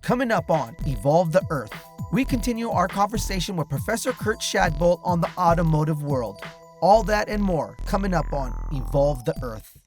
Coming up on Evolve the Earth, we continue our conversation with Professor Kurt Shadbolt on the automotive world. All that and more coming up on Evolve the Earth.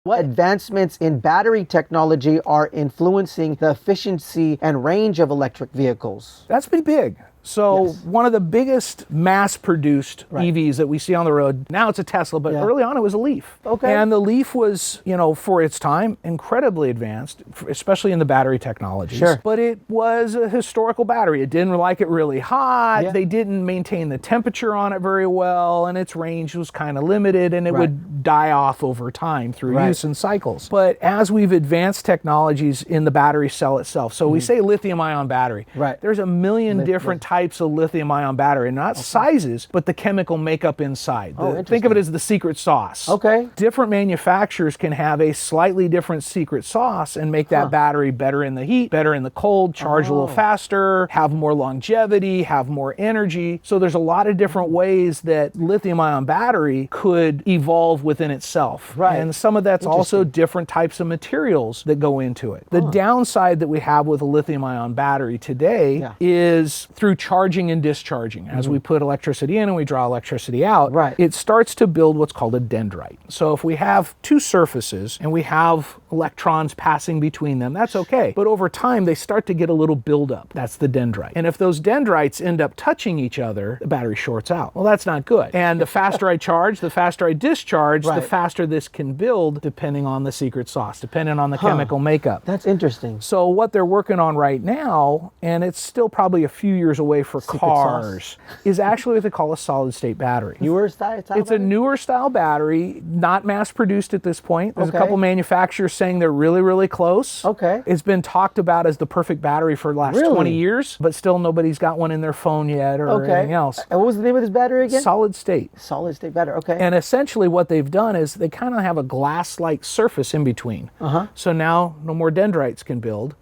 What advancements in battery technology are influencing the efficiency and range of electric vehicles? That's been big. So one of the biggest mass-produced EVs that we see on the road, now it's a Tesla, but early on it was a Leaf. Okay. And the Leaf was, for its time, incredibly advanced, especially in the battery technologies. Sure. But it was a historical battery. It didn't like it really hot. Yeah. They didn't maintain the temperature on it very well, and its range was kind of limited, and it would die off over time through use and cycles. But as we've advanced technologies in the battery cell itself, so we say lithium-ion battery. Right. There's a million different types of lithium-ion battery, not sizes, but the chemical makeup inside. Think of it as the secret sauce. Okay. Different manufacturers can have a slightly different secret sauce and make that battery better in the heat, better in the cold, charge a little faster, have more longevity, have more energy. So there's a lot of different ways that lithium-ion battery could evolve within itself. Right. And some of that's also different types of materials that go into it. The downside that we have with a lithium-ion battery today is through charging and discharging. As we put electricity in and we draw electricity out, it starts to build what's called a dendrite. So if we have two surfaces and we have electrons passing between them, that's okay. But over time, they start to get a little buildup. That's the dendrite. And if those dendrites end up touching each other, the battery shorts out. Well, that's not good. And the faster I charge, the faster I discharge, the faster this can build, depending on the secret sauce, depending on the chemical makeup. That's interesting. So what they're working on right now, and it's still probably a few years away for cars, is actually what they call a solid state battery. Newer style It's a newer style battery, not mass produced at this point. There's a couple manufacturers saying they're really, really close. Okay. It's been talked about as the perfect battery for the last 20 years, but still nobody's got one in their phone yet or anything else. And what was the name of this battery again? Solid state. Solid state battery, okay. And essentially what they've done is they kind of have a glass-like surface in between. So now no more dendrites can build.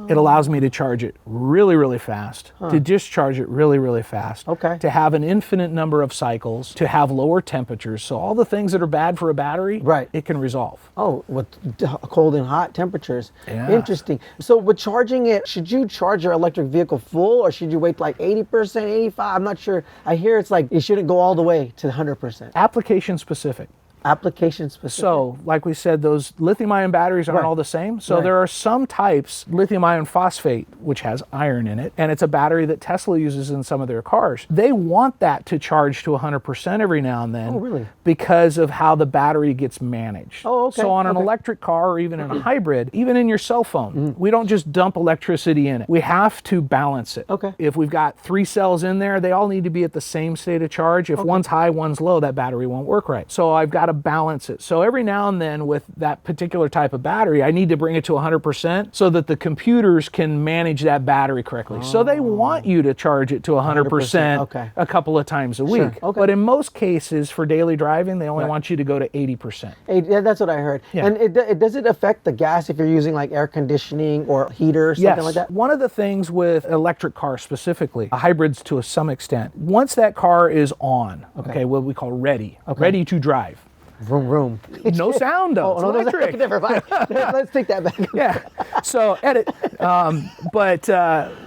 It allows me to charge it really, really fast, to discharge it really, really fast, to have an infinite number of cycles, to have lower temperatures. So all the things that are bad for a battery, it can resolve. Oh, with cold and hot temperatures. Interesting. So with charging it, should you charge your electric vehicle full or should you wait like 80%, 85? I'm not sure. I hear it's like it shouldn't go all the way to 100%. Application specific. Application specific. So, like we said, those lithium-ion batteries aren't all the same. So there are some types, lithium iron phosphate, which has iron in it, and it's a battery that Tesla uses in some of their cars. They want that to charge to 100% every now and then. Oh, really? Because of how the battery gets managed. Oh, okay. So on an electric car or even in a hybrid, even in your cell phone, we don't just dump electricity in it. We have to balance it. Okay. If we've got 3 cells in there, they all need to be at the same state of charge. If one's high, one's low, that battery won't work right. So I've got to balance it. So every now and then with that particular type of battery, I need to bring it to 100% so that the computers can manage that battery correctly. So they want you to charge it to 100% a couple of times a week. But in most cases for daily driving, they only want you to go to 80%. Yeah, that's what I heard. And does it affect the gas if you're using like air conditioning or heater or something like that? One of the things with electric cars specifically, hybrids to some extent, once that car is on, what we call ready to drive. Vroom, vroom. No sound though. Oh, it's electric. Never mind. Let's take that back. So edit. But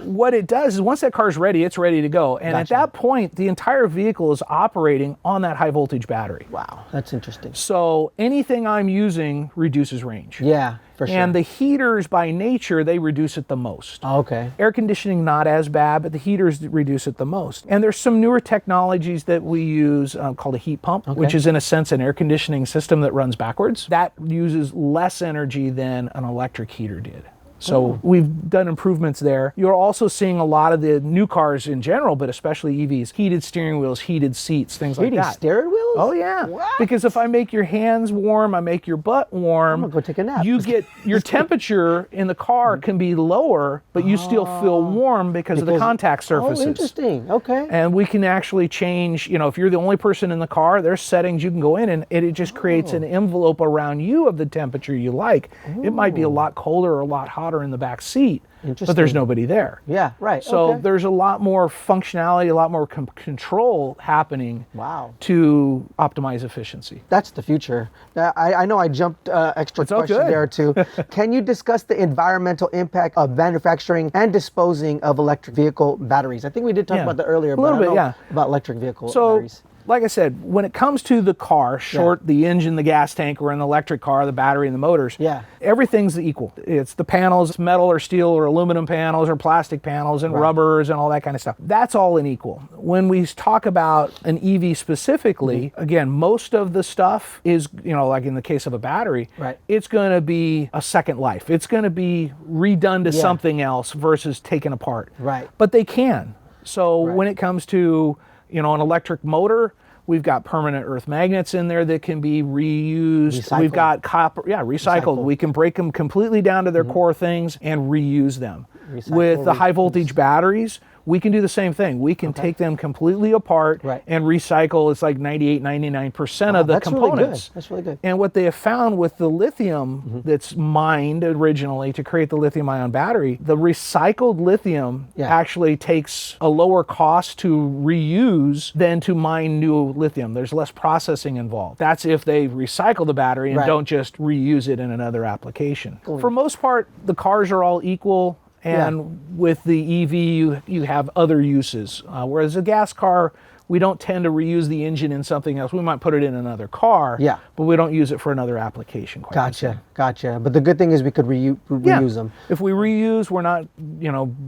what it does is once that car's ready, it's ready to go. And at that point, the entire vehicle is operating on that high voltage battery. Wow, that's interesting. So anything I'm using reduces range. Yeah, for sure. And the heaters by nature, they reduce it the most. Oh, okay. Air conditioning, not as bad, but the heaters reduce it the most. And there's some newer technologies that we use called a heat pump, which is in a sense an air conditioning system that runs backwards. That uses less energy than an electric heater did. So we've done improvements there. You're also seeing a lot of the new cars in general, but especially EVs, heated steering wheels, heated seats, things like that. Heated steering wheels? Oh yeah. What? Because if I make your hands warm, I make your butt warm. I'm gonna go take a nap. You get your temperature in the car can be lower, but you still feel warm because of the contact surfaces. Oh, interesting. Okay. And we can actually change, if you're the only person in the car, there's settings you can go in and it just creates an envelope around you of the temperature you like. It might be a lot colder or a lot hotter water in the back seat, but Interesting. there's nobody there. Yeah, right. So okay. there's a lot more functionality, a lot more control happening Wow. to optimize efficiency. That's the future. I know I jumped extra It's all question good. there too. Can you discuss the environmental impact of manufacturing and disposing of electric vehicle batteries? I think we did talk Yeah. about that earlier, A but little I don't bit, know yeah. about electric vehicle So, batteries. like I said, when it comes to the car, short the engine, the gas tank, or an electric car, the battery and the motors, Yeah. everything's equal. It's the panels, metal or steel or aluminum panels or plastic panels and rubbers and all that kind of stuff. That's all unequal. When we talk about an EV specifically, again, most of the stuff is, like in the case of a battery, Right. it's going to be a second life. It's going to be redone to something else versus taken apart. Right. But they can. So when it comes to, an electric motor, we've got permanent earth magnets in there that can be reused. Recycled. We've got copper, recycled. We can break them completely down to their core things and reuse them. With the high voltage batteries, we can do the same thing. We can take them completely apart and recycle. It's like 98, 99% of the components. That's really good. And what they have found with the lithium that's mined originally to create the lithium ion battery, the recycled lithium actually takes a lower cost to reuse than to mine new lithium. There's less processing involved. That's if they recycle the battery and don't just reuse it in another application. For most part, the cars are all equal. And with the EV, you have other uses. Whereas a gas car, we don't tend to reuse the engine in something else. We might put it in another car, but we don't use it for another application. Gotcha. But the good thing is we could reuse them. If we reuse, we're not,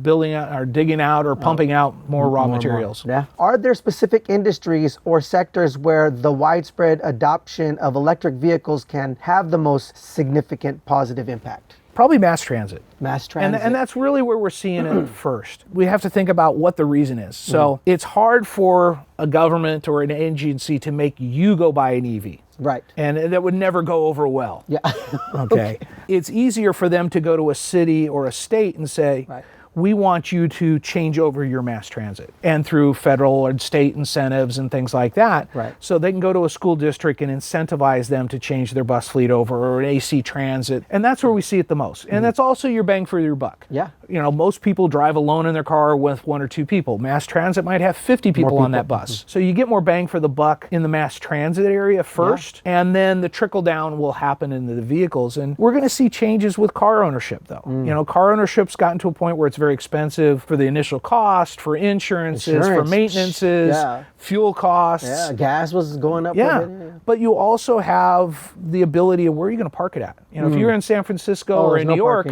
building out or digging out or pumping out more raw materials. Yeah. Are there specific industries or sectors where the widespread adoption of electric vehicles can have the most significant positive impact? Probably mass transit. Mass transit. And that's really where we're seeing it first. We have to think about what the reason is. So it's hard for a government or an agency to make you go buy an EV. Right. And that would never go over well. Yeah. Okay. It's easier for them to go to a city or a state and say, we want you to change over your mass transit, and through federal and state incentives and things like that. So they can go to a school district and incentivize them to change their bus fleet over, or an AC transit. And that's where we see it the most. And that's also your bang for your buck. Yeah. Most people drive alone in their car with one or two people. Mass transit might have 50 people on that bus. So you get more bang for the buck in the mass transit area first, and then the trickle down will happen into the vehicles. And we're going to see changes with car ownership though. Car ownership's gotten to a point where it's very expensive for the initial cost, for insurances, for maintenances, fuel costs. Yeah, gas was going up. But you also have the ability of where you're going to park it at. If you're in San Francisco or in New York,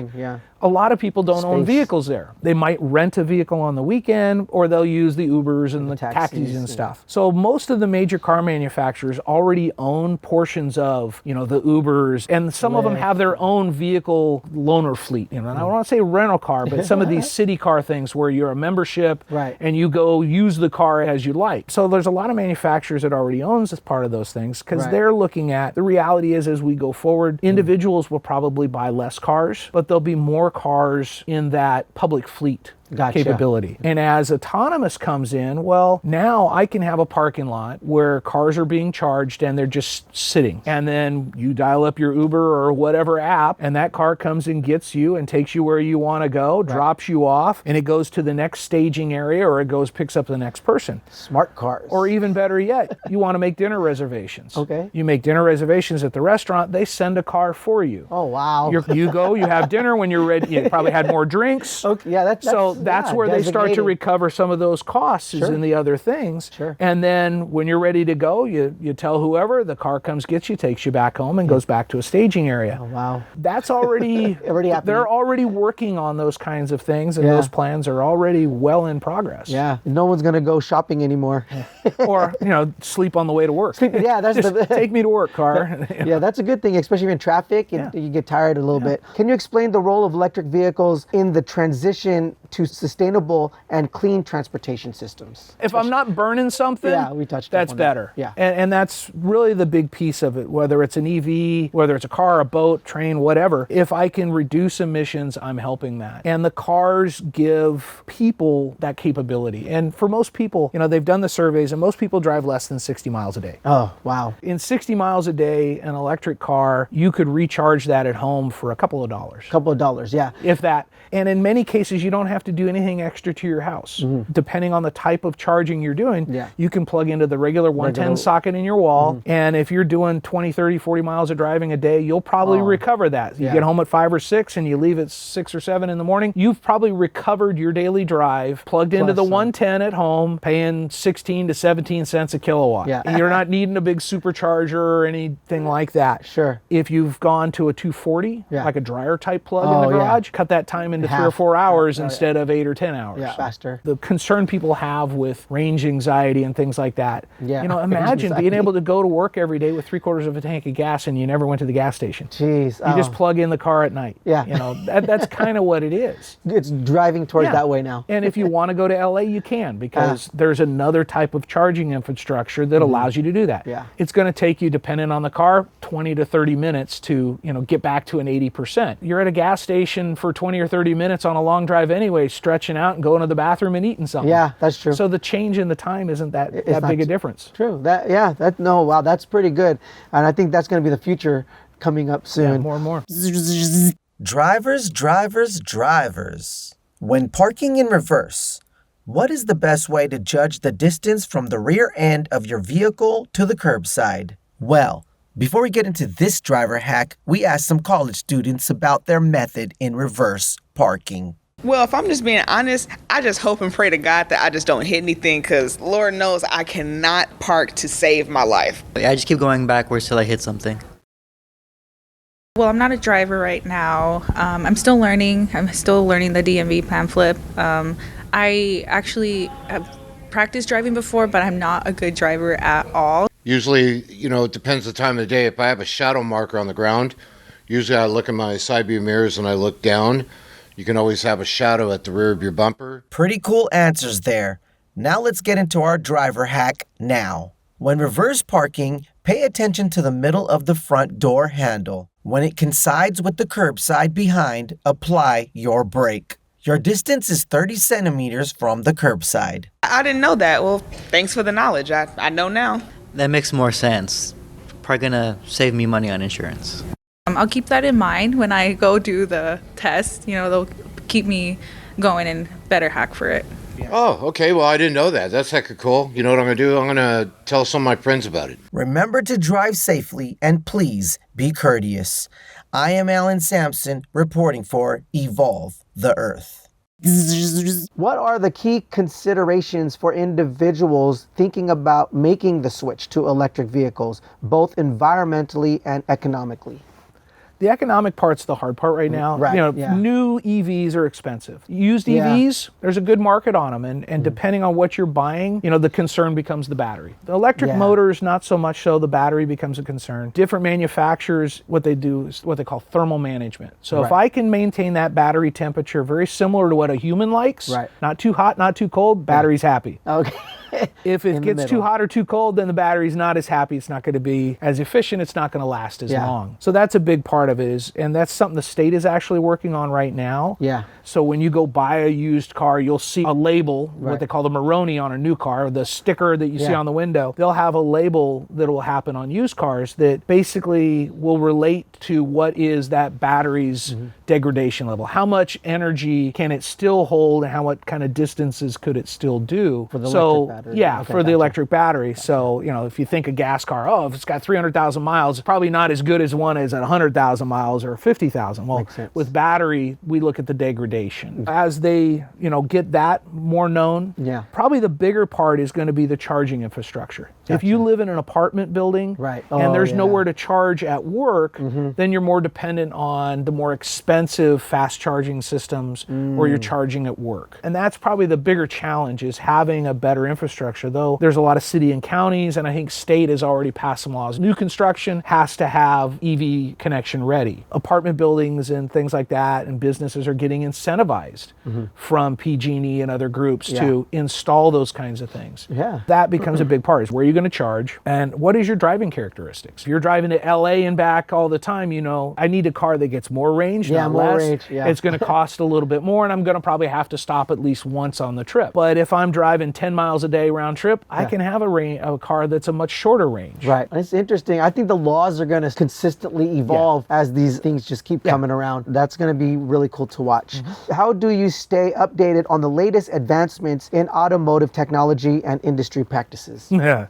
a lot of people don't own vehicles there. They might rent a vehicle on the weekend, or they'll use the Ubers and the taxis and stuff. So most of the major car manufacturers already own portions of, the Ubers, and some of them have their own vehicle loaner fleet. And I don't want to say rental car, but some of these city car things where you're a membership and you go use the car as you like. So there's a lot of manufacturers that already owns as part of those things, because they're looking at, the reality is as we go forward, individuals will probably buy less cars, but there'll be more cars in that public fleet capability. And as autonomous comes in, well, now I can have a parking lot where cars are being charged and they're just sitting. And then you dial up your Uber or whatever app, and that car comes and gets you and takes you where you want to go, drops you off, and it goes to the next staging area, or it picks up the next person. Smart cars. Or even better yet, you want to make dinner reservations. You make dinner reservations at the restaurant, they send a car for you. Oh, wow. You go, you have dinner. When you're ready, you probably had more drinks. That's where they start to recover some of those costs, is in the other things. And then when you're ready to go, you tell whoever, the car comes, gets you, takes you back home, and goes back to a staging area. Oh, wow. That's already happening. They're already working on those kinds of things, and those plans are already well in progress. Yeah. No one's going to go shopping anymore. Or, sleep on the way to work. That's take me to work, car. Yeah, that's a good thing, especially in traffic. You get tired a little bit. Can you explain the role of electric vehicles in the transition to to sustainable and clean transportation systems. If I'm not burning something, we touched that's on better. That. Yeah. And that's really the big piece of it, whether it's an EV, whether it's a car, a boat, train, whatever. If I can reduce emissions, I'm helping that. And the cars give people that capability. And for most people, they've done the surveys, and most people drive less than 60 miles a day. Oh, wow. In 60 miles a day, an electric car, you could recharge that at home for a couple of dollars. Yeah. If that. And in many cases, you don't have to do anything extra to your house. Depending on the type of charging you're doing, you can plug into the regular 110 socket in your wall. And if you're doing 20, 30, 40 miles of driving a day, you'll probably recover that. You get home at 5 or 6 and you leave at 6 or 7 in the morning, you've probably recovered your daily drive, plugged into the 110 at home, paying 16 to 17 cents a kilowatt. Yeah. You're not needing a big supercharger or anything like that. Sure. If you've gone to a 240, like a dryer type plug in the garage, cut that time into 3 or 4 hours instead of 8 or 10 hours. Yeah, faster. The concern people have with range anxiety and things like that. Imagine being able to go to work every day with 3/4 of a tank of gas and you never went to the gas station. Jeez. You just plug in the car at night. Yeah. That's kind of what it is. It's driving towards that way now. And if you want to go to LA, you can, because there's another type of charging infrastructure that allows you to do that. Yeah. It's going to take you, depending on the car, 20 to 30 minutes to, get back to an 80%. You're at a gas station for 20 or 30 minutes on a long drive anyway, stretching out and going to the bathroom and eating something. Yeah, that's true. So the change in the time isn't that big a difference. True. Wow, that's pretty good. And I think that's going to be the future coming up soon. Yeah, more and more. Drivers. When parking in reverse, what is the best way to judge the distance from the rear end of your vehicle to the curbside? Well, before we get into this driver hack, we asked some college students about their method in reverse parking. Well, if I'm just being honest, I just hope and pray to God that I just don't hit anything, because Lord knows I cannot park to save my life. I just keep going backwards till I hit something. Well, I'm not a driver right now. I'm still learning. I'm still learning the DMV plan flip. I actually have practiced driving before, but I'm not a good driver at all. Usually, it depends the time of the day. If I have a shadow marker on the ground, usually I look in my side view mirrors and I look down. You can always have a shadow at the rear of your bumper. Pretty cool answers there. Now let's get into our driver hack now. When reverse parking, pay attention to the middle of the front door handle. When it coincides with the curbside behind, apply your brake. Your distance is 30 centimeters from the curbside. I didn't know that. Well, thanks for the knowledge. I know now. That makes more sense. Probably gonna save me money on insurance. I'll keep that in mind when I go do the test. They'll keep me going and better hack for it. Oh, okay. Well, I didn't know that. That's hecka cool. You know what I'm going to do? I'm going to tell some of my friends about it. Remember to drive safely and please be courteous. I am Alan Sampson reporting for Evolve the Earth. What are the key considerations for individuals thinking about making the switch to electric vehicles, both environmentally and economically? The economic part's the hard part right now. Right, New EVs are expensive. Used EVs, there's a good market on them. And depending on what you're buying, the concern becomes the battery. The electric motors, not so much so. The battery becomes a concern. Different manufacturers, what they do is what they call thermal management. So if I can maintain that battery temperature very similar to what a human likes, not too hot, not too cold, battery's happy. Okay. If it gets too hot or too cold, then the battery's not as happy. It's not going to be as efficient. It's not going to last as long. So that's a big part of it, and that's something the state is actually working on right now. Yeah. So when you go buy a used car, you'll see a label, what they call the Maroni on a new car, the sticker that you see on the window. They'll have a label that will happen on used cars that basically will relate to what is that battery's degradation level. How much energy can it still hold, and how what kind of distances could it still do? For the electric battery. Yeah, for the electric battery. So, if you think a gas car, if it's got 300,000 miles, it's probably not as good as one as at 100,000 miles or 50,000. Well, with battery, we look at the degradation. As they, get that more known, probably the bigger part is going to be the charging infrastructure. If you live in an apartment building Right. and Oh, there's yeah. nowhere to charge at work, then you're more dependent on the more expensive fast charging systems or you're charging at work. And that's probably the bigger challenge, is having a better infrastructure. Though there's a lot of city and counties, and I think state has already passed some laws. New construction has to have EV connection ready. Apartment buildings and things like that and businesses are getting incentivized from PG&E and other groups to install those kinds of things. Yeah. That becomes a big part, is where are you going to charge and what is your driving characteristics? If you're driving to LA and back all the time, you know, I need a car that gets more range, not more less. range, yeah. It's going to cost a little bit more, and I'm going to probably have to stop at least once on the trip. But if I'm driving 10 miles a day round trip, I can have a car that's a much shorter range. Right. It's interesting. I think the laws are going to consistently evolve as these things just keep coming around. That's going to be really cool to watch. How do you stay updated on the latest advancements in automotive technology and industry practices? Yeah.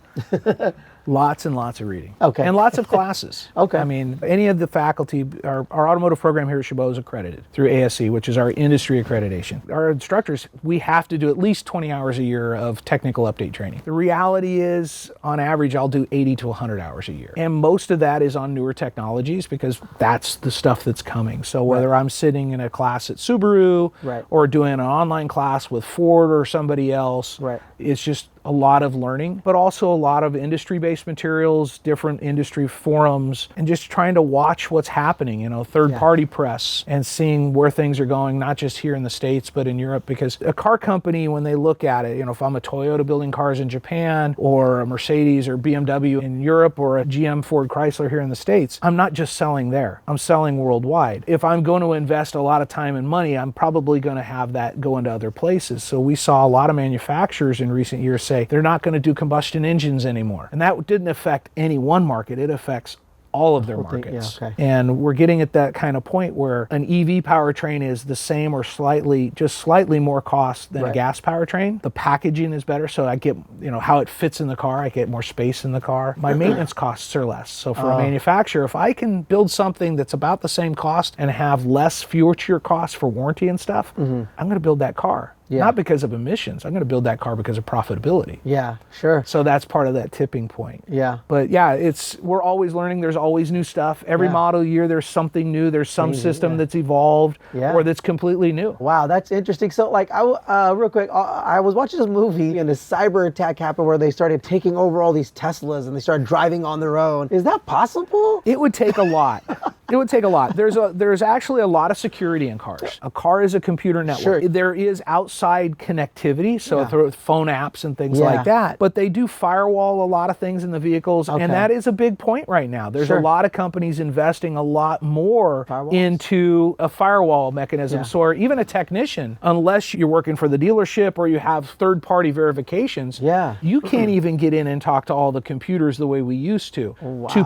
Lots and lots of reading. Okay. And lots of classes. Okay. I mean, any of the faculty, our automotive program here at Chabot is accredited through ASC, which is our industry accreditation. Our instructors, we have to do at least 20 hours a year of technical update training. The reality is, on average, I'll do 80 to 100 hours a year. And most of that is on newer technologies because that's the stuff that's coming. So whether I'm sitting in a class at Subaru or doing an online class with Ford or somebody else, it's just a lot of learning, but also a lot of industry-based materials, different industry forums, and just trying to watch what's happening, you know, third-party press, and seeing where things are going, not just here in the States, but in Europe. Because a car company, when they look at it, you know, if I'm a Toyota building cars in Japan, or a Mercedes or BMW in Europe, or a GM Ford Chrysler here in the States, I'm not just selling there, I'm selling worldwide. If I'm going to invest a lot of time and money, I'm probably going to have that go into other places. So we saw a lot of manufacturers in recent years say they're not going to do combustion engines anymore. And that didn't affect any one market, it affects all of their markets. And we're getting at that kind of point where an EV powertrain is the same or just slightly more cost than a gas powertrain. The packaging is better, so I get, you know, how it fits in the car, I get more space in the car. My maintenance costs are less. So for a manufacturer, if I can build something that's about the same cost and have less future costs for warranty and stuff, I'm going to build that car. Not because of emissions. I'm going to build that car because of profitability. Yeah, sure. So that's part of that tipping point. Yeah. But yeah, we're always learning. There's always new stuff. Every model year, there's something new. There's some system that's evolved or that's completely new. Wow, that's interesting. So like, real quick, I was watching this movie and a cyber attack happened where they started taking over all these Teslas and they started driving on their own. Is that possible? It would take a lot. It would take a lot. There's actually a lot of security in cars. A car is a computer network. Sure. There is outside connectivity, so through phone apps and things like that. But they do firewall a lot of things in the vehicles, and that is a big point right now. There's a lot of companies investing a lot more into a firewall mechanism. So even a technician, unless you're working for the dealership or you have third-party verifications, you can't even get in and talk to all the computers the way we used to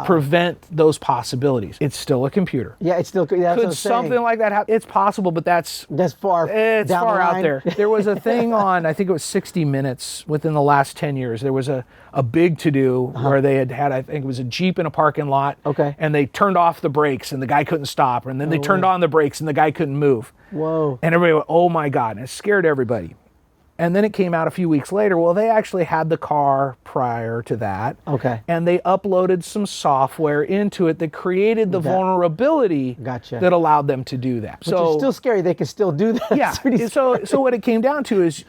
prevent those possibilities. It's still a computer. Yeah, it's still could something like that happen? It's possible, but that's far. It's down far the out line. there. There was a thing on, I think it was 60 Minutes within the last 10 years. There was a big to-do where they had, I think it was a Jeep in a parking lot. And they turned off the brakes and the guy couldn't stop. And then they turned on the brakes and the guy couldn't move. Whoa. And everybody went, oh my God. And it scared everybody. And then it came out a few weeks later, well, they actually had the car prior to that. And they uploaded some software into it that created the vulnerability that allowed them to do that. Which is still scary. They can still do that. Yeah. So what it came down to is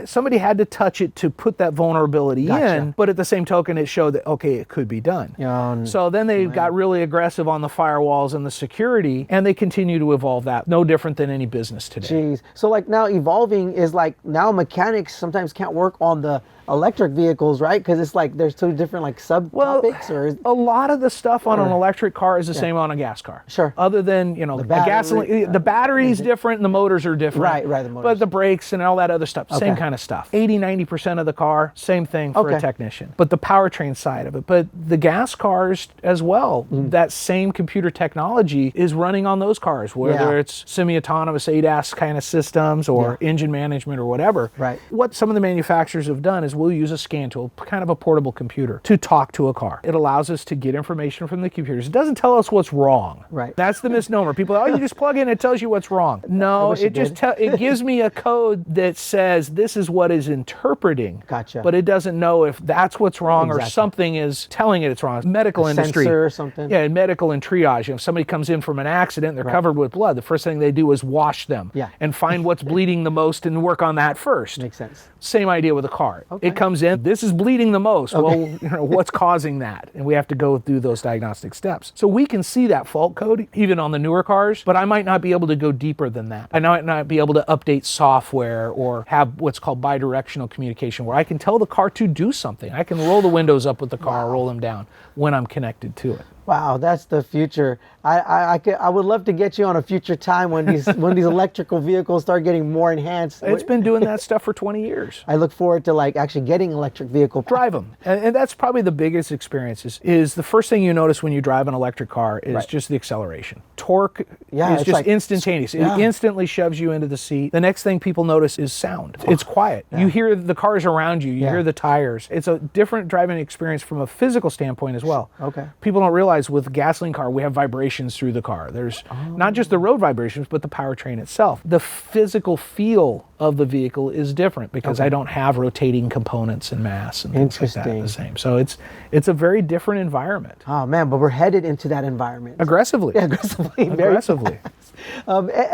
somebody had to touch it to put that vulnerability in, but at the same token, it showed that, okay, it could be done. So then they got really aggressive on the firewalls and the security, and they continue to evolve that. No different than any business today. Jeez. So like now evolving is like now mechanics sometimes can't work on the electric vehicles, right? Because it's like there's two different like subtopics. Or a lot of the stuff on an electric car is the same on a gas car. Sure. Other than, you know, the gasoline, the battery's different and the motors are different. Right. The motors. But the brakes and all that other stuff, same kind of stuff. 80-90% of the car, same thing for a technician. But the powertrain side of it. But the gas cars as well, that same computer technology is running on those cars, whether it's semi-autonomous ADAS kind of systems or engine management or whatever. Right. What some of the manufacturers have done is we'll use a scan tool, kind of a portable computer, to talk to a car. It allows us to get information from the computers. It doesn't tell us what's wrong. Right. That's the misnomer. People, oh, you just plug in, it tells you what's wrong. No, it gives me a code that says this is what is interpreting. Gotcha. But it doesn't know if that's what's wrong or something is telling it it's wrong. Medical industry. Sensor or something. Yeah, in medical and triage. If somebody comes in from an accident, they're covered with blood, the first thing they do is wash them and find what's bleeding the most and work on that first. Makes sense. Same idea with a car. Okay. It comes in, this is bleeding the most. Well, what's causing that? And we have to go through those diagnostic steps. So we can see that fault code even on the newer cars, but I might not be able to go deeper than that. I might not be able to update software or have what's called bidirectional communication where I can tell the car to do something. I can roll the windows up with the car, roll them down when I'm connected to it. Wow, that's the future. I would love to get you on a future time when these electrical vehicles start getting more enhanced. It's been doing that stuff for 20 years. I look forward to like actually getting electric vehicle. Drive them, and that's probably the biggest experience. Is the first thing you notice when you drive an electric car is just the acceleration. Torque is just like instantaneous. It instantly shoves you into the seat. The next thing people notice is sound. It's quiet. You hear the cars around you. You hear the tires. It's a different driving experience from a physical standpoint as well. Okay. People don't realize with a gasoline car, we have vibrations through the car. There's not just the road vibrations, but the powertrain itself. The physical feel of the vehicle is different because I don't have rotating components and mass and things like that the same. So it's a very different environment. Oh man, but we're headed into that environment. Aggressively. Yeah, aggressively. Aggressively.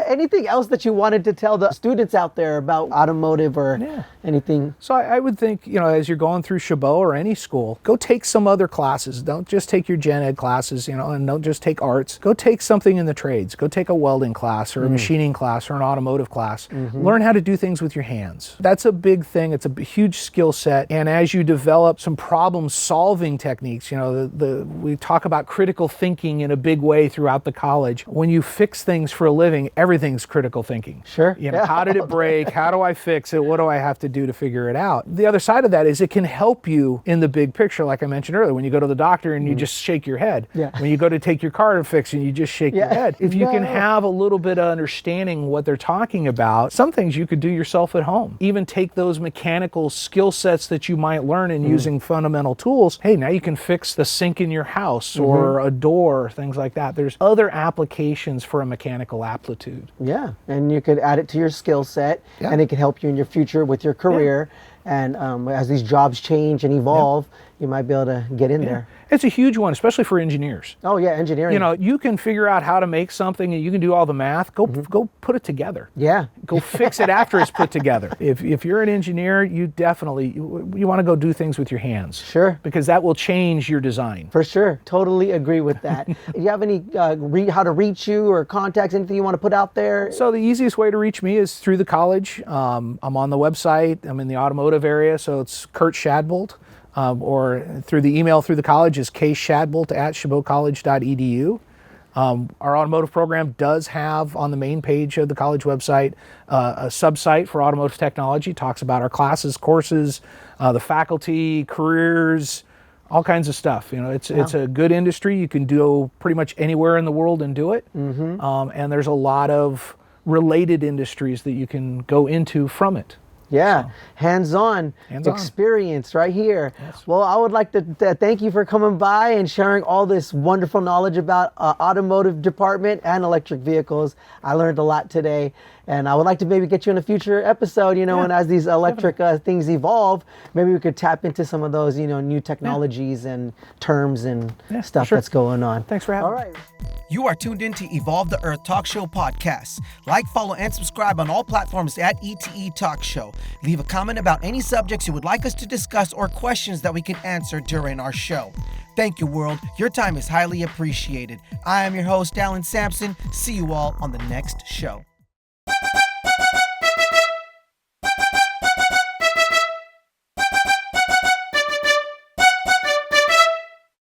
Anything else that you wanted to tell the students out there about automotive or anything? So I would think, as you're going through Chabot or any school, go take some other classes. Don't just take your gen ed classes, and don't just take arts. Go take something in the trades. Go take a welding class or a machining class or an automotive class. Learn how to do things with your hands. That's a big thing. It's a huge skill set. And as you develop some problem solving techniques, we talk about critical thinking in a big way throughout the college. When you fix things for a living, everything's critical thinking. Sure. How did it break? How do I fix it? What do I have to do to figure it out? The other side of that is it can help you in the big picture, like I mentioned earlier, when you go to the doctor and you just shake your head. Yeah. When you go to take your car to fix and you just shake your head. If you can have a little bit of understanding what they're talking about, some things you could do yourself at home. Even take those mechanical skill sets that you might learn in using fundamental tools. Hey, now you can fix the sink in your house or a door, things like that. There's other applications for a mechanical aptitude. Yeah, and you could add it to your skill set and it can help you in your future with your career. And as these jobs change and evolve, you might be able to get in there. It's a huge one, especially for engineers. Oh yeah, engineering. You can figure out how to make something and you can do all the math. Go put it together. Yeah. Go fix it after it's put together. If you're an engineer, you definitely, you want to go do things with your hands. Sure. Because that will change your design. For sure. Totally agree with that. Do you have any, how to reach you or contacts, anything you want to put out there? So the easiest way to reach me is through the college. I'm on the website. I'm in the automotive area, so it's Kurt Shadbolt. Or through the email through the college is kshadbolt@chabotcollege.edu. Our automotive program does have on the main page of the college website a subsite for automotive technology. It talks about our classes, courses, the faculty, careers, all kinds of stuff. It's a good industry. You can do pretty much anywhere in the world and do it. And there's a lot of related industries that you can go into from it. Yeah, hands-on experience right here. Yes. Well, I would like to thank you for coming by and sharing all this wonderful knowledge about automotive department and electric vehicles. I learned a lot today, and I would like to maybe get you in a future episode, and as these electric things evolve, maybe we could tap into some of those, new technologies and terms and stuff that's going on. Thanks for having me. All right. You are tuned in to Evolve the Earth Talk Show podcast. Like, follow, and subscribe on all platforms at ETE Talk Show. Leave a comment about any subjects you would like us to discuss or questions that we can answer during our show. Thank you, world. Your time is highly appreciated. I am your host, Alan Sampson. See you all on the next show.